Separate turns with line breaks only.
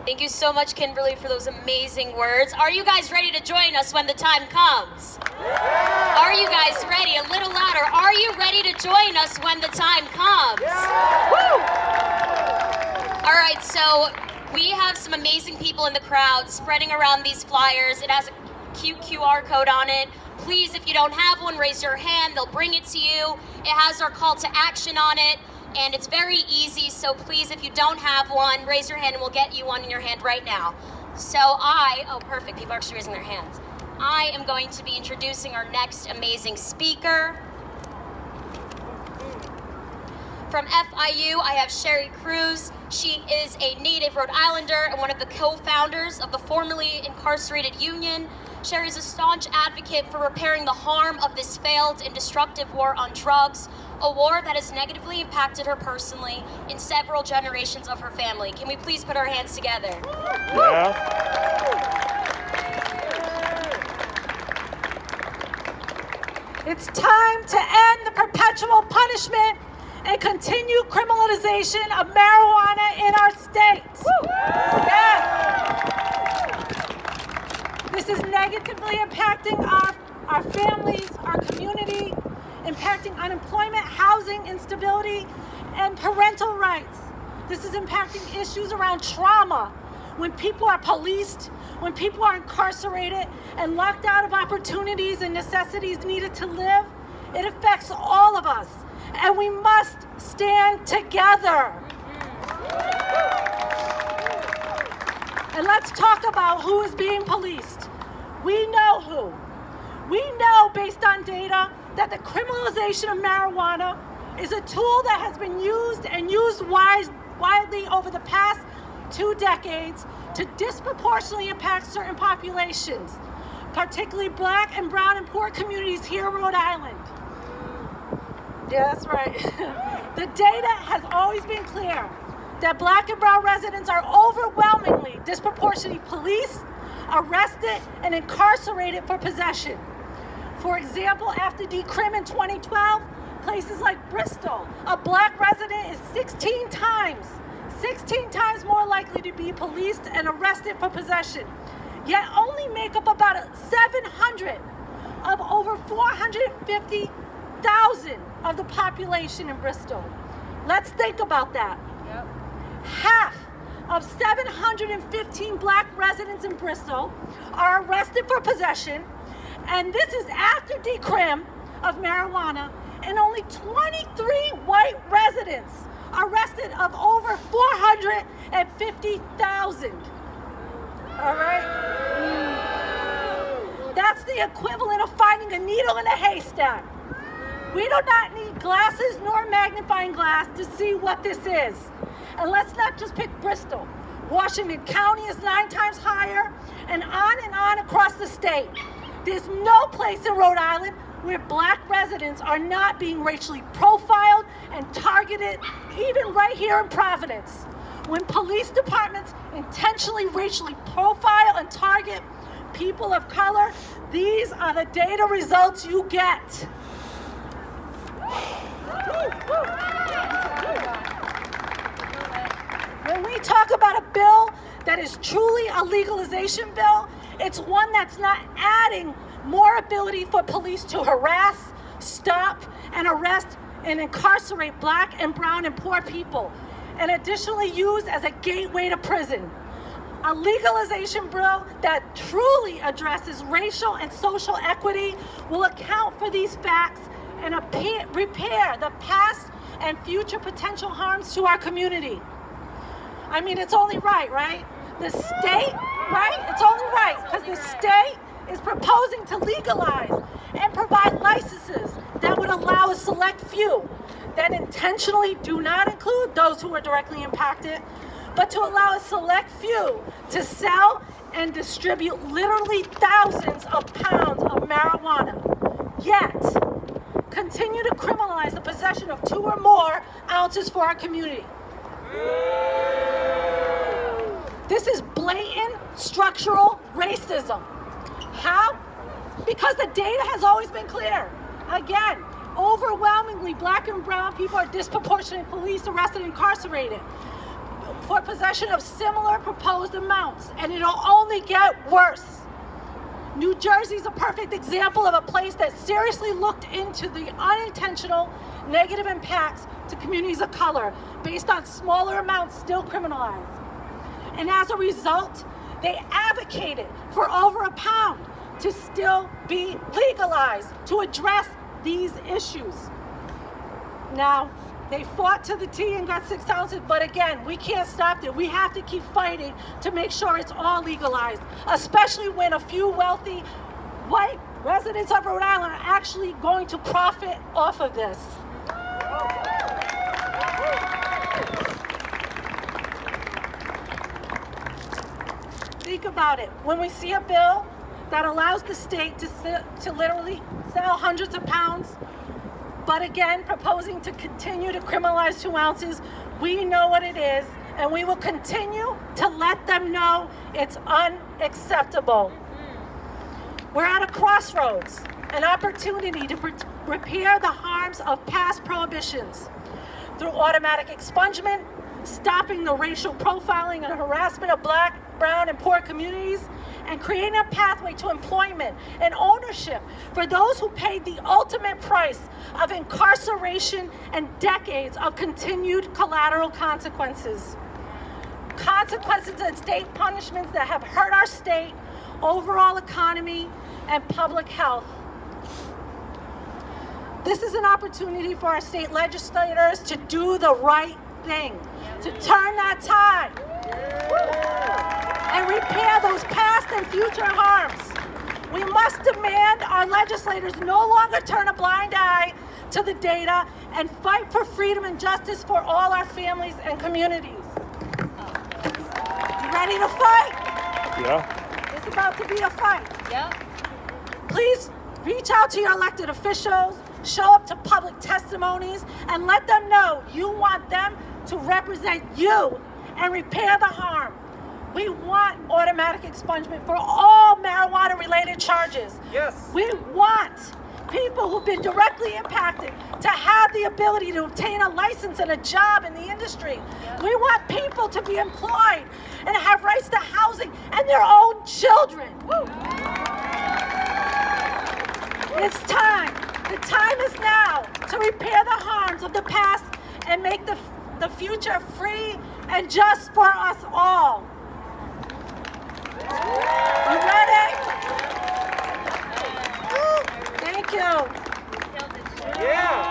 Thank you so much, Kimberly, for those amazing words. Are you guys ready to join us when the time comes? Are you guys ready? A little louder. Are you ready to join us when the time comes? Woo! All right, so we have some amazing people in the crowd spreading around these flyers. It has a cute QR code on it. Please, if you don't have one, raise your hand. They'll bring it to you. It has our call to action on it. And it's very easy, so please, if you don't have one, raise your hand and we'll get you one in your hand right now. So oh perfect, people are actually raising their hands. I am going to be introducing our next amazing speaker. From FIU, I have Sherry Cruz. She is a native Rhode Islander and one of the co-founders of the formerly incarcerated union. Sherry is a staunch advocate for repairing the harm of this failed and destructive war on drugs, a war that has negatively impacted her personally and several generations of her family. Can we please put our hands together?
Yeah.
It's time to end the perpetual punishment and continue criminalization of marijuana in our state. Yes. This is negatively impacting our families, our community, impacting unemployment, housing instability, and parental rights. This is impacting issues around trauma. When people are policed, when people are incarcerated and locked out of opportunities and necessities needed to live, it affects all of us, and we must stand together. And let's talk about who is being policed. We know who. We know, based on data, that the criminalization of marijuana is a tool that has been used and used widely over the past 2 decades to disproportionately impact certain populations, particularly Black and brown and poor communities here in Rhode Island. Yeah, that's right. The data has always been clear that Black and brown residents are overwhelmingly disproportionately policed, arrested, and incarcerated for possession. For example, after decrim in 2012, places like Bristol, a Black resident is 16 times more likely to be policed and arrested for possession, yet only make up about 700 of over 450,000 of the population in Bristol. Let's think about that. Yep. Half of 715 Black residents in Bristol are arrested for possession, and this is after decrim of marijuana, and only 23 white residents arrested of over 450,000. All right? That's the equivalent of finding a needle in a haystack. We do not need glasses nor magnifying glass to see what this is. And let's not just pick Bristol. Washington County is 9 times higher, and on across the state. There's no place in Rhode Island where Black residents are not being racially profiled and targeted, even right here in Providence. When police departments intentionally racially profile and target people of color, these are the data results you get. When we talk about a bill that is truly a legalization bill, it's one that's not adding more ability for police to harass, stop, and arrest and incarcerate Black and brown and poor people, and additionally used as a gateway to prison. A legalization bill that truly addresses racial and social equity will account for these facts and repair the past and future potential harms to our community. I mean, it's only right? The state, right? It's only right, because the state is proposing to legalize and provide licenses that would allow a select few that intentionally do not include those who are directly impacted, but to allow a select few to sell and distribute literally thousands of pounds of marijuana, yet continue to criminalize the possession of 2 or more ounces for our community. This is blatant structural racism. How? Because the data has always been clear. Again, overwhelmingly Black and brown people are disproportionately policed, arrested, and incarcerated. for possession of similar proposed amounts, and it'll only get worse. New Jersey's a perfect example of a place that seriously looked into the unintentional negative impacts to communities of color based on smaller amounts still criminalized. And as a result, they advocated for over a pound to still be legalized to address these issues. Now, they fought to the T and got 6 ounces, but again, we can't stop there. We have to keep fighting to make sure it's all legalized, especially when a few wealthy white residents of Rhode Island are actually going to profit off of this. Think about it. When we see a bill that allows the state to literally sell hundreds of pounds, but again, proposing to continue to criminalize 2 ounces, we know what it is, and we will continue to let them know it's unacceptable. We're at a crossroads, an opportunity to repair the harms of past prohibitions through automatic expungement, stopping the racial profiling and harassment of Black, brown, and poor communities, and creating a pathway to employment and ownership for those who paid the ultimate price of incarceration and decades of continued collateral consequences. Consequences and state punishments that have hurt our state, overall economy, and public health. This is an opportunity for our state legislators to do the right thing, to turn that tide and repair those past and future harms. We must demand our legislators no longer turn a blind eye to the data and fight for freedom and justice for all our families and communities. You ready to fight?
Yeah.
It's about to be a fight.
Yeah.
Please reach out to your elected officials, show up to public testimonies, and let them know you want them to represent you and repair the harm. We want automatic expungement for all marijuana-related charges.
Yes.
We want people who've been directly impacted to have the ability to obtain a license and a job in the industry. We want people to be employed and have rights to housing and their own children. It's time. The time is now to repair the harms of the past and make the future free and just for us all. You ready? Thank you.
Yeah.